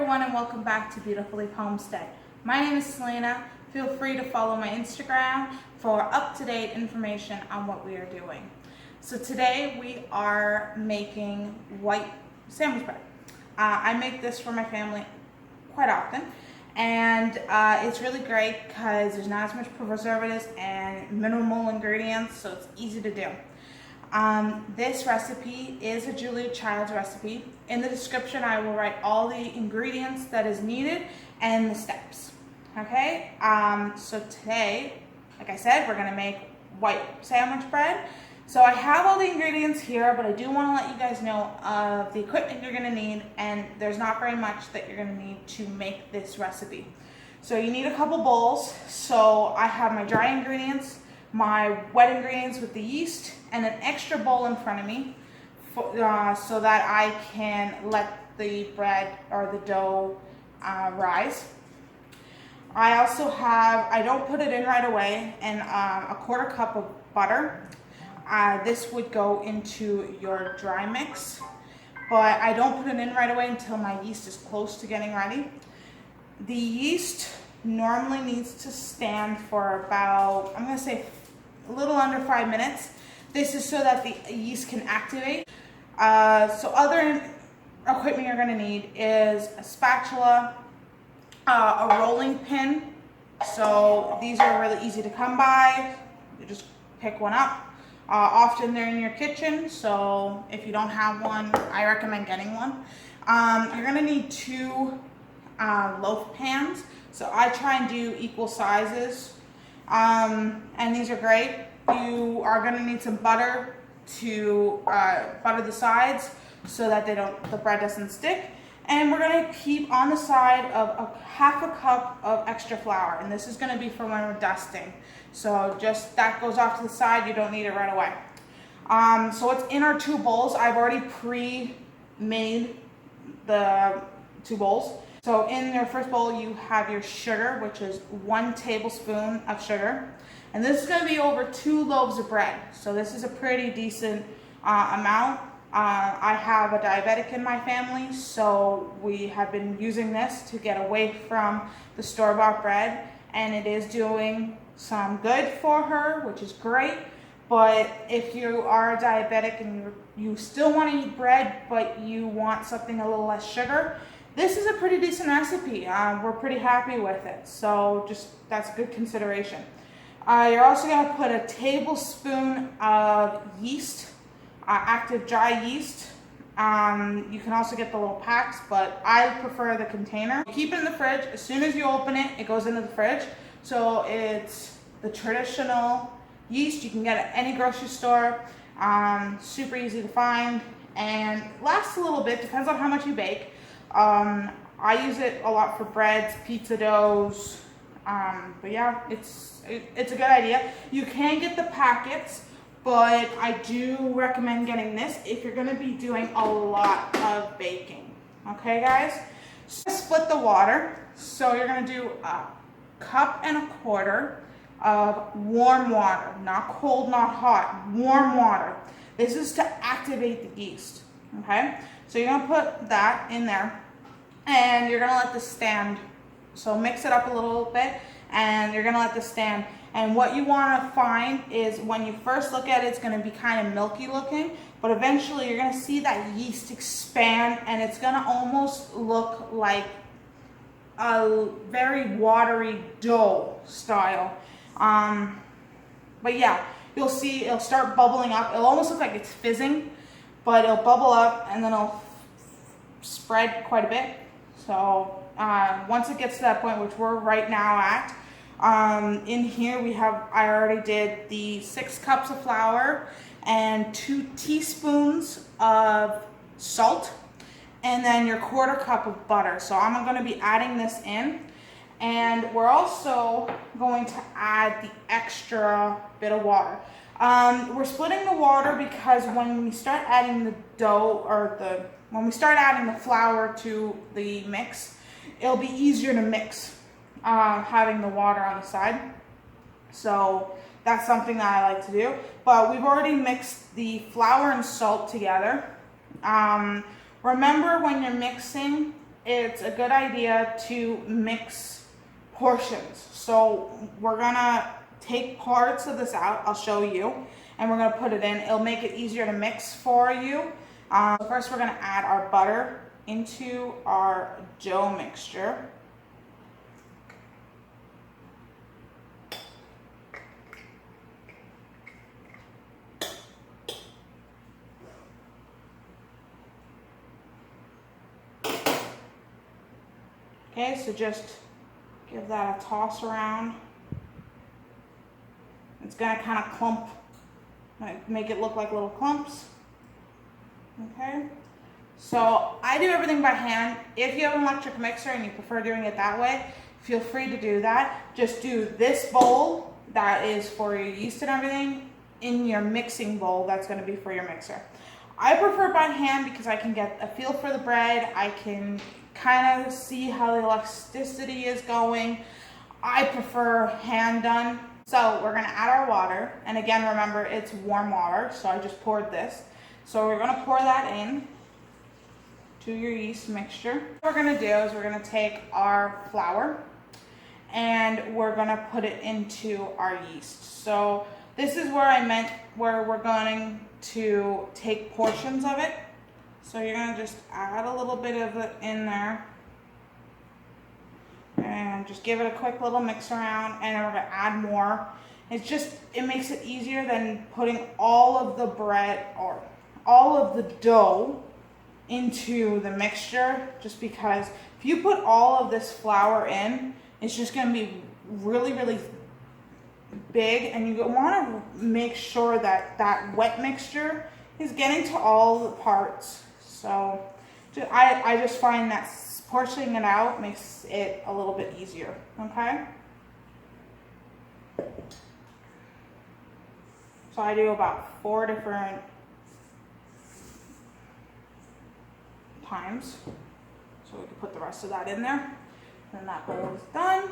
everyone, and welcome back to Beautiful Leaf Homestead. My name is Selena. Feel free to follow my Instagram for up-to-date information on what we are doing. So today we are making white sandwich bread. I make this for my family quite often, and it's really great because there's not as much preservatives and minimal ingredients, so it's easy to do. This recipe is a Julia Child's recipe. In the description, I will write all the ingredients that is needed and the steps. Okay, so today, like I said, we're gonna make white sandwich bread. So I have all the ingredients here, but I do want to let you guys know of the equipment you're gonna need, and there's not very much that you're gonna need to make this recipe. So you need a couple bowls. So I have my dry ingredients, my wet ingredients with the yeast, and an extra bowl in front of me so that I can let the bread or the dough rise. I also have, I don't put it in right away, and a quarter cup of butter. This would go into your dry mix, but I don't put it in right away until my yeast is close to getting ready. The yeast normally needs to stand for about, I'm going to say a little under 5 minutes. This is so that the yeast can activate. So other equipment you're going to need is a spatula, a rolling pin. So these are really easy to come by. You just pick one up. Often they're in your kitchen, so if you don't have one, I recommend getting one. You're going to need two loaf pans. So I try and do equal sizes. And these are great. You are going to need some butter to butter the sides so that the bread doesn't stick. And we're going to keep on the side of half a cup of extra flour. And this is going to be for when we're dusting. So just that goes off to the side. You don't need it right away. So it's in our two bowls. I've already pre-made the two bowls. So in your first bowl, you have your sugar, which is 1 tablespoon of sugar. And this is going to be over 2 loaves of bread. So this is a pretty decent amount. I have a diabetic in my family, so we have been using this to get away from the store-bought bread. And it is doing some good for her, which is great. But if you are a diabetic and you still want to eat bread, but you want something a little less sugar, this is a pretty decent recipe. We're pretty happy with it. So just that's a good consideration. You're also going to put a tablespoon of yeast, active dry yeast. You can also get the little packs, but I prefer the container. Keep it in the fridge. As soon as you open it, it goes into the fridge. So it's the traditional yeast. You can get it at any grocery store. Super easy to find and lasts a little bit. Depends on how much you bake. I use it a lot for breads, pizza doughs. But yeah, it's a good idea. You can get the packets, but I do recommend getting this if you're going to be doing a lot of baking. Okay, guys? So split the water. So you're going to do a cup and a quarter of warm water. Not cold, not hot. Warm water. This is to activate the yeast. Okay? So you're going to put that in there, and you're going to let this stand. So mix it up a little bit, and you're going to let this stand. And what you want to find is when you first look at it, it's going to be kind of milky looking, but eventually you're going to see that yeast expand, and it's going to almost look like a very watery dough style. But yeah, you'll see it'll start bubbling up. It'll almost look like it's fizzing, but it'll bubble up and then it'll spread quite a bit. So once it gets to that point, which we're right now at, in here I already did the 6 cups of flour and 2 teaspoons of salt, and then your quarter cup of butter. So I'm going to be adding this in, and we're also going to add the extra bit of water. We're splitting the water because when we start adding the dough when we start adding the flour to the mix, it'll be easier to mix having the water on the side. So that's something that I like to do. But we've already mixed the flour and salt together. Remember when you're mixing, it's a good idea to mix portions. So we're gonna take parts of this out, I'll show you, and we're gonna put it in. It'll make it easier to mix for you. First we're gonna add our butter into our dough mixture. Okay, so just give that a toss around. It's gonna kind of clump, make it look like little clumps. Okay, so I do everything by hand. If you have an electric mixer and you prefer doing it that way, feel free to do that. Just do this bowl that is for your yeast and everything in your mixing bowl that's gonna be for your mixer. I prefer by hand because I can get a feel for the bread. I can kind of see how the elasticity is going. I prefer hand done. So we're gonna add our water. And again, remember it's warm water. So I just poured this. So we're gonna pour that in to your yeast mixture. What we're gonna do is we're gonna take our flour and we're gonna put it into our yeast. So this is where I meant where we're going to take portions of it. So you're gonna just add a little bit of it in there and just give it a quick little mix around, and then we're gonna add more. It makes it easier than putting all of the bread or all of the dough into the mixture, just because if you put all of this flour in, it's just gonna be really, really big, and you wanna make sure that that wet mixture is getting to all the parts. So I just find that portioning it out makes it a little bit easier, okay? So I do about 4 different times. So we can put the rest of that in there. Then that bowl is done.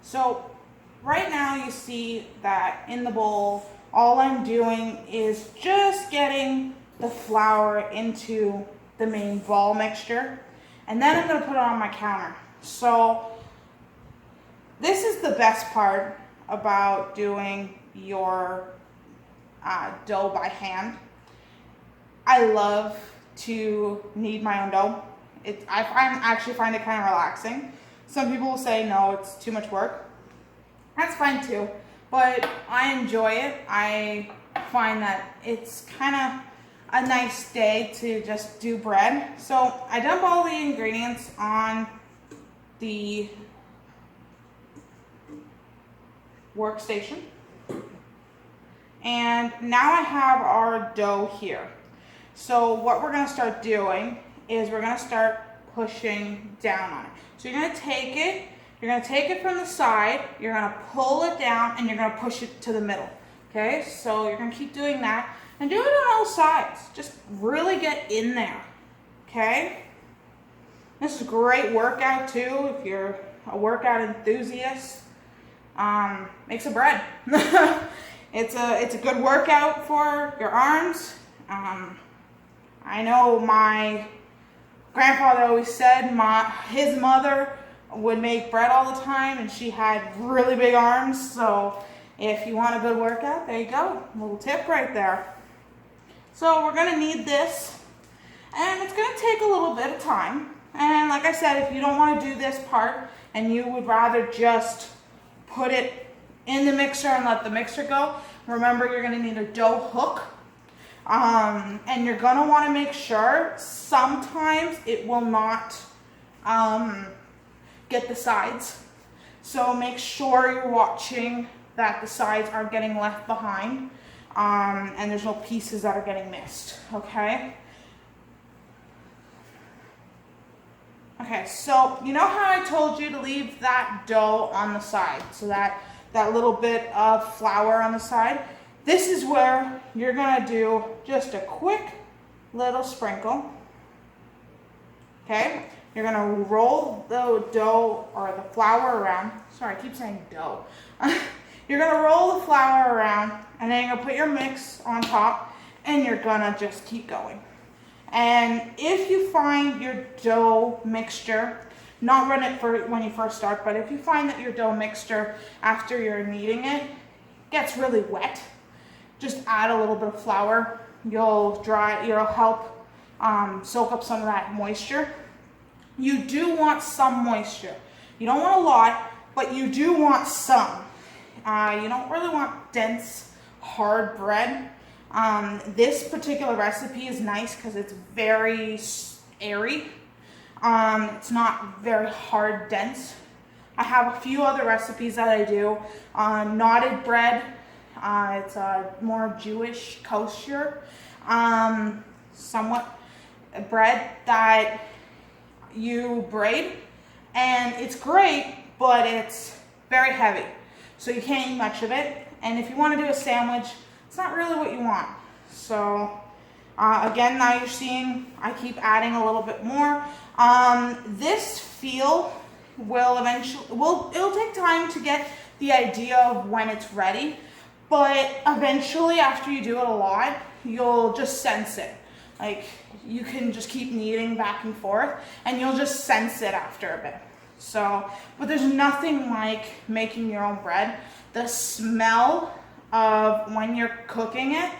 So right now you see that in the bowl, all I'm doing is just getting the flour into the main ball mixture, and then I'm gonna put it on my counter. So this is the best part about doing your dough by hand. I love to knead my own dough. I actually find it kind of relaxing. Some people will say, no, it's too much work. That's fine too, but I enjoy it. I find that it's kind of a nice day to just do bread. So I dump all the ingredients on the workstation. And now I have our dough here. So what we're gonna start doing is we're gonna start pushing down on it. So you're gonna take it from the side, you're gonna pull it down, and you're gonna push it to the middle. Okay, so you're gonna keep doing that and do it on all sides. Just really get in there. Okay, this is a great workout too if you're a workout enthusiast. Make some bread. It's a good workout for your arms. I know my grandfather always said his mother would make bread all the time, and she had really big arms. So if you want a good workout, there you go. A little tip right there. So we're gonna need this, and it's gonna take a little bit of time. And like I said, if you don't want to do this part and you would rather just put it in the mixer and let the mixer go, remember you're gonna need a dough hook. And you're gonna want to make sure sometimes it will not get the sides. So make sure you're watching that the sides aren't getting left behind, and there's no pieces that are getting missed, okay? Okay, so you know how I told you to leave that dough on the side, so that little bit of flour on the side? This is where you're gonna do just a quick little sprinkle. Okay, you're gonna roll the dough or the flour around. Sorry, I keep saying dough. You're gonna roll the flour around, and then you're gonna put your mix on top, and you're gonna just keep going. And if you find your dough mixture, not run it for when you first start, but if you find that your dough mixture after you're kneading it gets really wet, just add a little bit of flour. You'll help soak up some of that moisture. You do want some moisture. You don't want a lot, but you do want some. You don't really want dense, hard bread. This particular recipe is nice because it's very airy. It's not very hard, dense. I have a few other recipes that I do. Knotted bread. It's a more Jewish kosher, somewhat bread that you braid, and it's great, but it's very heavy, so you can't eat much of it. And if you want to do a sandwich, it's not really what you want. So again, now you're seeing I keep adding a little bit more. This feel will eventually, it'll take time to get the idea of when it's ready, but eventually after you do it a lot, you'll just sense it. Like, you can just keep kneading back and forth and you'll just sense it after a bit. So, but there's nothing like making your own bread. The smell of when you're cooking it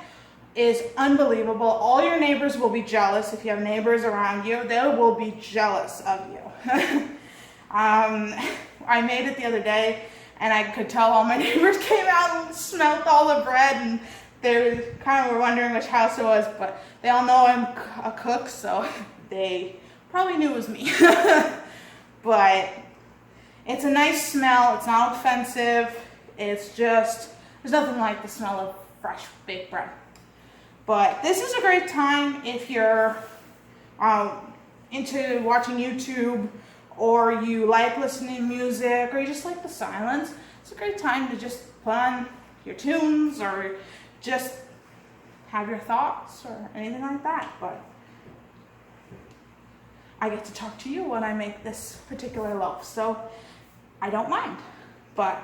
is unbelievable. All your neighbors will be jealous. If you have neighbors around you, they will be jealous of you. I made it the other day and I could tell all my neighbors came out and smelled all the bread, and they kind of were wondering which house it was, but they all know I'm a cook, so they probably knew it was me. But it's a nice smell. It's not offensive. It's just, there's nothing like the smell of fresh baked bread. But this is a great time if you're into watching YouTube, or you like listening to music, or you just like the silence. It's a great time to just put on your tunes or just have your thoughts or anything like that. But I get to talk to you when I make this particular loaf, so I don't mind. But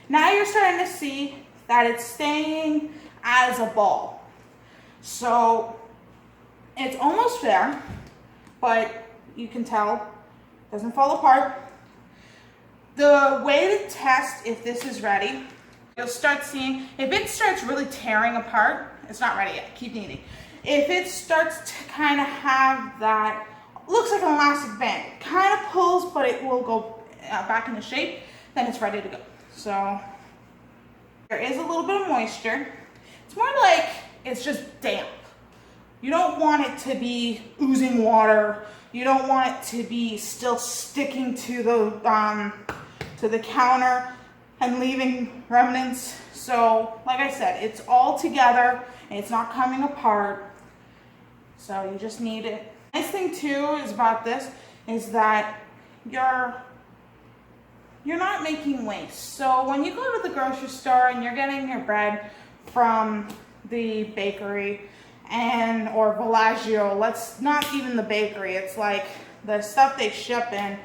now you're starting to see that it's staying as a ball. So it's almost there, but you can tell it doesn't fall apart. The way to test if this is ready, you'll start seeing, if it starts really tearing apart, it's not ready yet, keep kneading. If it starts to kind of have that, looks like an elastic band, it kind of pulls, but it will go back into shape, then it's ready to go. So there is a little bit of moisture. It's more like it's just damp. You don't want it to be oozing water. You don't want it to be still sticking to the counter and leaving remnants. So like I said, it's all together and it's not coming apart. So you just need it. Nice thing too is about this is that you're not making waste. So when you go to the grocery store and you're getting your bread from the bakery or Villaggio, not even the bakery, it's like the stuff they ship in,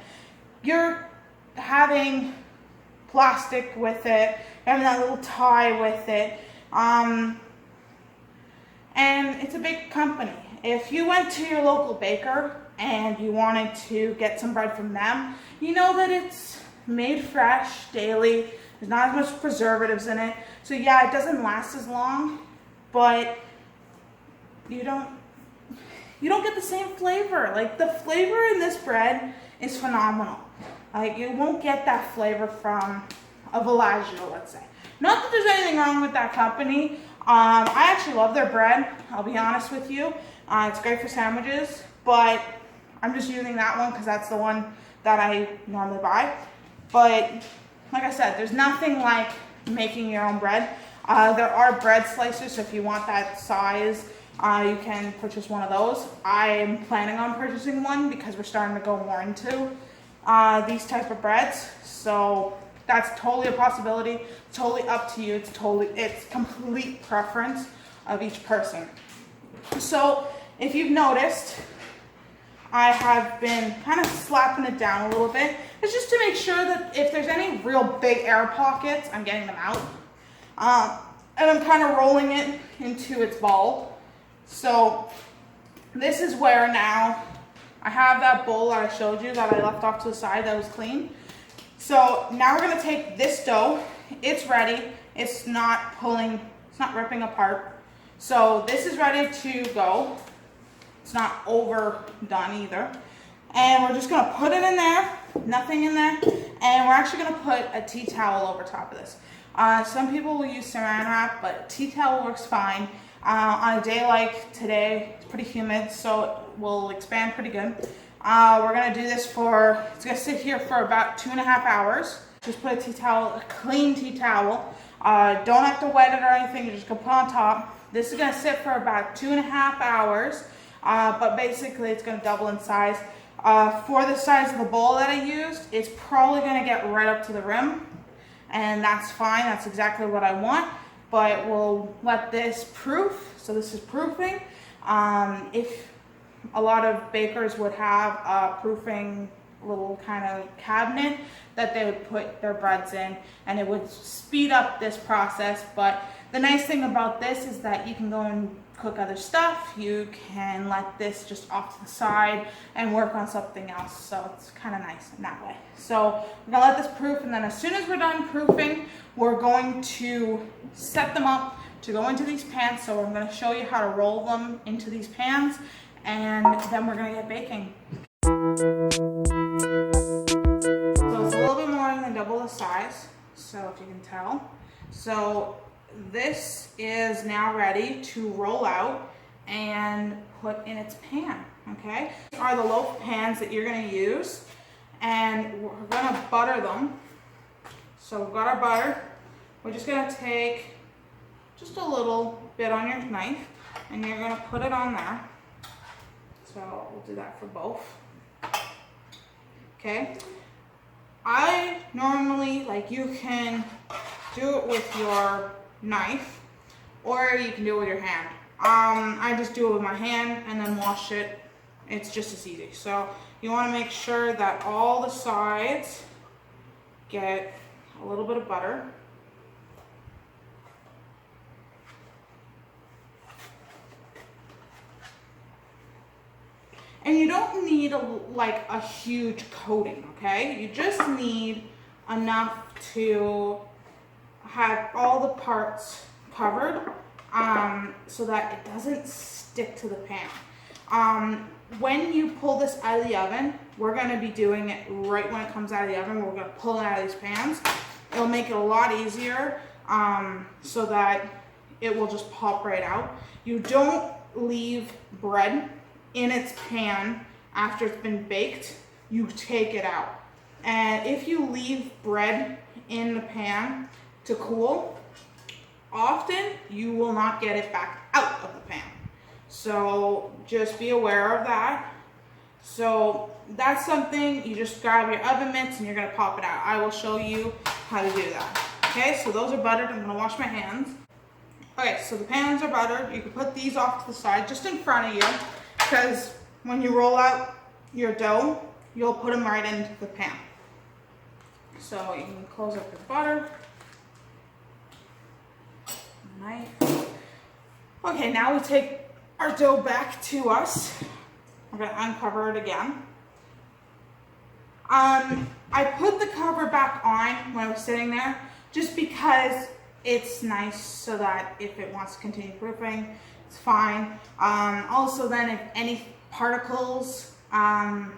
you're having plastic with it, having that little tie with it, and it's a big company. If you went to your local baker and you wanted to get some bread from them, you know that it's made fresh daily. There's not as much preservatives in it. So yeah, it doesn't last as long, but you don't get the same flavor. Like, the flavor in this bread is phenomenal. Like, you won't get that flavor from a Villaggio, let's say. Not that there's anything wrong with that company. I actually love their bread, I'll be honest with you. It's great for sandwiches, but I'm just using that one because that's the one that I normally buy. But like I said, there's nothing like making your own bread. There are bread slicers, so if you want that size, you can purchase one of those. I'm planning on purchasing one because we're starting to go more into these type of breads. So That's totally a possibility, totally up to you. It's complete preference of each person. So if you've noticed, I have been kind of slapping it down a little bit. It's just to make sure that if there's any real big air pockets, I'm getting them out. And I'm kind of rolling it into its ball. So this is where now I have that bowl that I showed you that I left off to the side that was clean. So now we're gonna take this dough. It's ready. It's not ripping apart. So this is ready to go. It's not overdone either. And we're just gonna put it in there, nothing in there. And we're actually gonna put a tea towel over top of this. Some people will use saran wrap, but tea towel works fine. On a day like today, it's pretty humid, so it will expand pretty good. We're gonna do this it's gonna sit here for about 2.5 hours. Just put a tea towel, a clean tea towel. Don't have to wet it or anything, you're just gonna put it on top. This is gonna sit for about 2.5 hours, but basically it's gonna double in size. For the size of the bowl that I used, it's probably gonna get right up to the rim, and that's fine, that's exactly what I want, but we'll let this proof, so this is proofing. If a lot of bakers would have a proofing little kind of cabinet that they would put their breads in, and it would speed up this process. But the nice thing about this is that you can go and cook other stuff. You can let this just off to the side and work on something else. So it's kind of nice in that way. So we're gonna let this proof, and then as soon as we're done proofing, we're going to set them up to go into these pans. So I'm gonna show you how to roll them into these pans, and then we're gonna get baking. So it's a little bit more than double the size, so if you can tell. So this is now ready to roll out and put in its pan, okay? These are the loaf pans that you're gonna use, and we're gonna butter them. So we've got our butter. We're just gonna take just a little bit on your knife, and you're gonna put it on there. So we'll do that for both. Okay. I normally, you can do it with your knife, or you can do it with your hand. I just do it with my hand and then wash it. It's just as easy. So you want to make sure that all the sides get a little bit of butter. And you don't need a huge coating, okay? You just need enough to have all the parts covered so that it doesn't stick to the pan. When you pull this out of the oven, we're gonna be doing it right when it comes out of the oven. We're gonna pull it out of these pans. It'll make it a lot easier so that it will just pop right out. You don't leave bread in its pan after it's been baked. You take it out. And if you leave bread in the pan to cool, often you will not get it back out of the pan. So just be aware of that. So that's something, you just grab your oven mitts and you're gonna pop it out. I will show you how to do that. Okay, so those are buttered. I'm gonna wash my hands. Okay, so the pans are buttered. You can put these off to the side, just in front of you, because when you roll out your dough, you'll put them right into the pan. So you can close up your butter. Knife. Okay, now we take our dough back to us. We're gonna uncover it again. I put the cover back on when I was sitting there, just because it's nice so that if it wants to continue proofing, it's fine. Also then if any particles from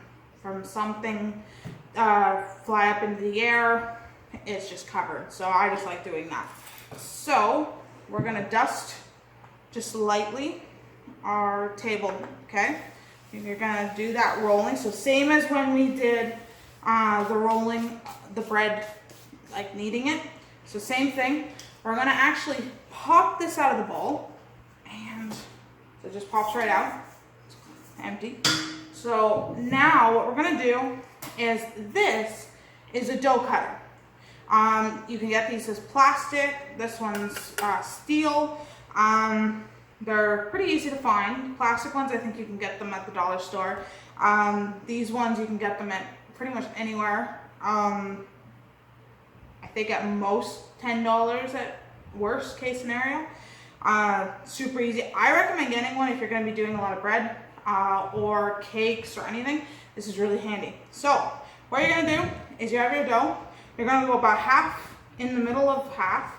something fly up into the air, it's just covered. So I just like doing that. So we're gonna dust just lightly our table, okay? You're gonna do that rolling. So same as when we did the rolling, the bread, like kneading it. So same thing. We're gonna actually pop this out of the bowl, and so it just pops right out. It's empty. So now what we're gonna do is, this is a dough cutter. You can get these as plastic. This one's steel. They're pretty easy to find. Plastic ones, I think you can get them at the dollar store. These ones, you can get them at pretty much anywhere. I think at most $10 at worst case scenario. Super easy. I recommend getting one if you're going to be doing a lot of bread or cakes or anything. This is really handy. So what you're going to do is you have your dough. You're going to go about half in the middle of half,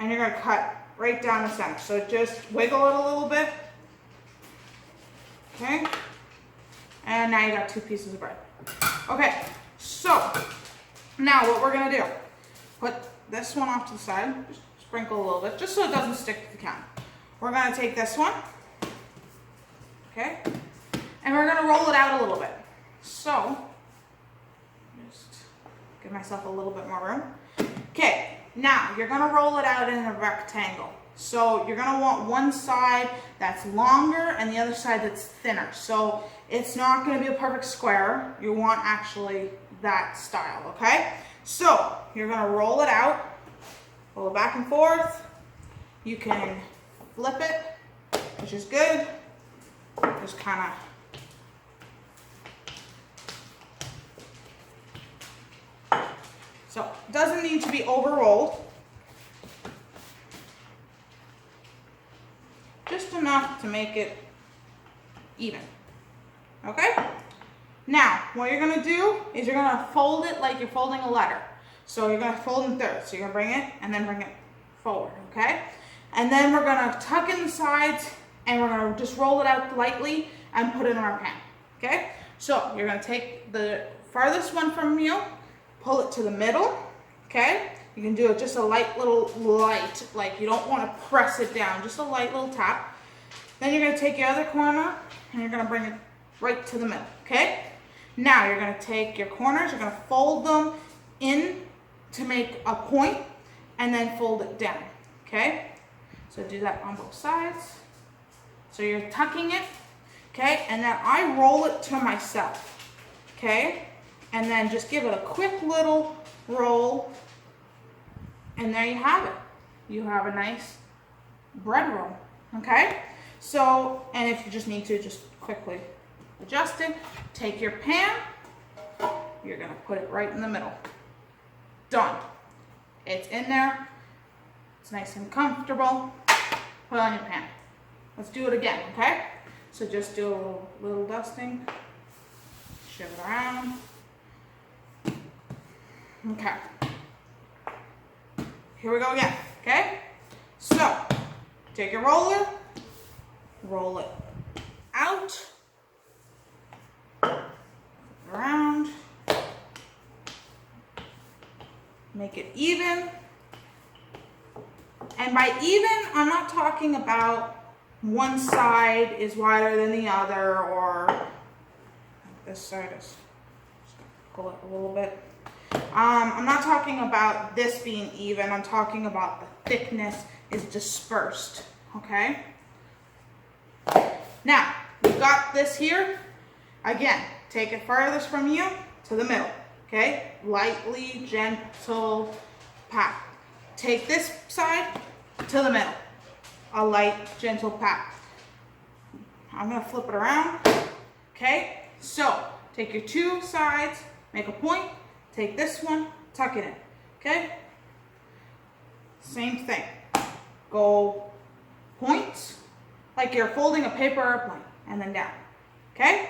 and you're going to cut right down the center. So just wiggle it a little bit. Okay. And now you got 2 pieces of bread. Okay. So now what we're going to do, put this one off to the side, just sprinkle a little bit, just so it doesn't stick to the counter. We're going to take this one, okay, and we're going to roll it out a little bit. So, just give myself a little bit more room. Okay, now you're going to roll it out in a rectangle. So you're going to want one side that's longer and the other side that's thinner. So it's not going to be a perfect square. You want actually that style, okay? So you're going to roll it out, roll it back and forth. You can flip it, which is good. Just kind of. So it doesn't need to be over rolled. Just enough to make it even. Okay? Now, what you're going to do is you're going to fold it like you're folding a letter. So you're going to fold in thirds. So you're going to bring it and then bring it forward, okay? And then we're going to tuck in the sides and we're going to just roll it out lightly and put it in our pan, okay? So you're going to take the farthest one from you, pull it to the middle, okay? You can do it just a light, like you don't want to press it down, just a light little tap. Then you're going to take your other corner and you're going to bring it right to the middle, okay? Now you're going to take your corners, you're going to fold them in to make a point and then fold it down, okay? So do that on both sides. So you're tucking it, okay? And then I roll it to myself, okay? And then just give it a quick little roll. And there you have it. You have a nice bread roll, okay? So, and if you just need to, just quickly adjust it. Take your pan. You're gonna put it right in the middle. Done. It's in there. It's nice and comfortable. Put it on your pan. Let's do it again, okay? So just do a little dusting. Shove it around. Okay. Here we go again, okay? So, take your roller, roll it out, around, make it even. And by even, I'm not talking about one side is wider than the other, or this side is, just pull it a little bit. I'm not talking about this being even, I'm talking about the thickness is dispersed, okay? Now, we've got this here. Again, take it farthest from you to the middle, okay? Lightly, gentle pat. Take this side to the middle. A light, gentle pat. I'm gonna flip it around, okay? So, take your 2 sides, make a point. Take this one, tuck it in, okay? Same thing. Go points, like you're folding a paper airplane, and then down, okay?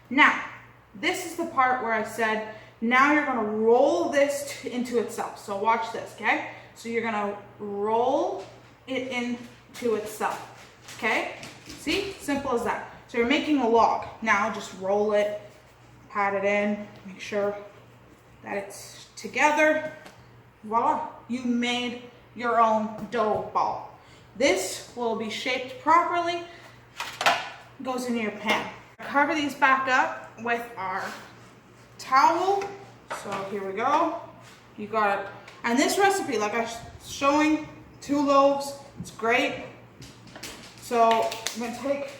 Now, this is the part where I said, now you're gonna roll this into itself. So watch this, okay? So you're gonna roll it into itself, okay? See, simple as that. So you're making a log. Now just roll it, pat it in, make sure that it's together. Voila, you made your own dough ball. This will be shaped properly, goes into your pan. Cover these back up with our towel. So here we go. You got it. And this recipe, like I was showing, 2 loaves, it's great. So I'm gonna take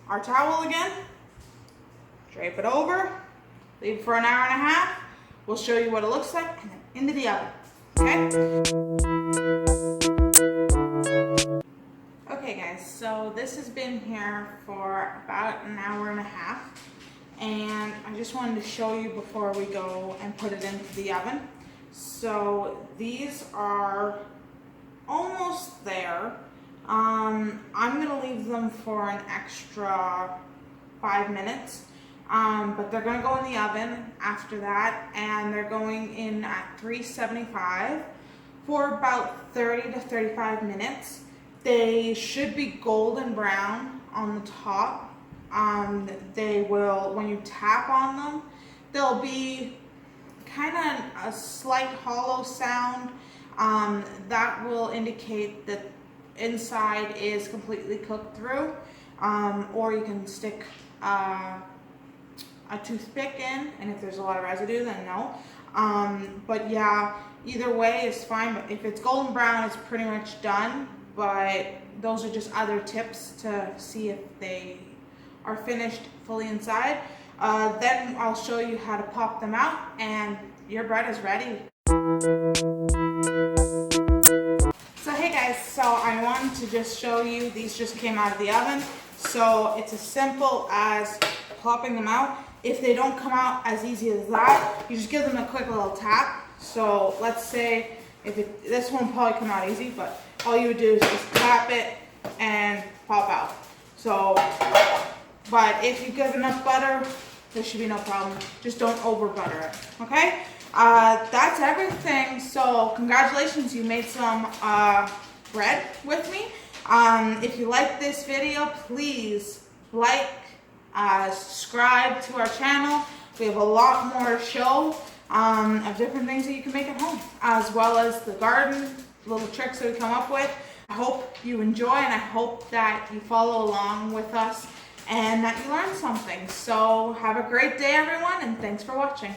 our towel again, drape it over, leave it for an hour and a half. We'll show you what it looks like and then into the oven, okay? Okay guys, so this has been here for about an hour and a half, and I just wanted to show you before we go and put it into the oven. So these are almost there. I'm gonna leave them for an extra 5 minutes, but they're gonna go in the oven after that, and they're going in at 375 for about 30 to 35 minutes. They should be golden brown on the top. They will, when you tap on them, they'll be kind of a slight hollow sound. That will indicate that inside is completely cooked through, or you can stick a toothpick in, and if there's a lot of residue, then no. But yeah, either way is fine. But if it's golden brown, it's pretty much done. But those are just other tips to see if they are finished fully inside. Then I'll show you how to pop them out, and your bread is ready. So hey guys, so I wanted to just show you, these just came out of the oven. So it's as simple as popping them out. If they don't come out as easy as that, you just give them a quick little tap. So let's say, this won't probably come out easy, but all you would do is just tap it and pop out. So, but if you give enough butter, there should be no problem. Just don't over butter it, okay? That's everything. So congratulations, you made some bread with me. If you like this video, please like, subscribe to our channel. We have a lot more to show of different things that you can make at home, as well as the garden little tricks that we come up with. I hope you enjoy, and I hope that you follow along with us and that you learn something. So have a great day, everyone, and thanks for watching.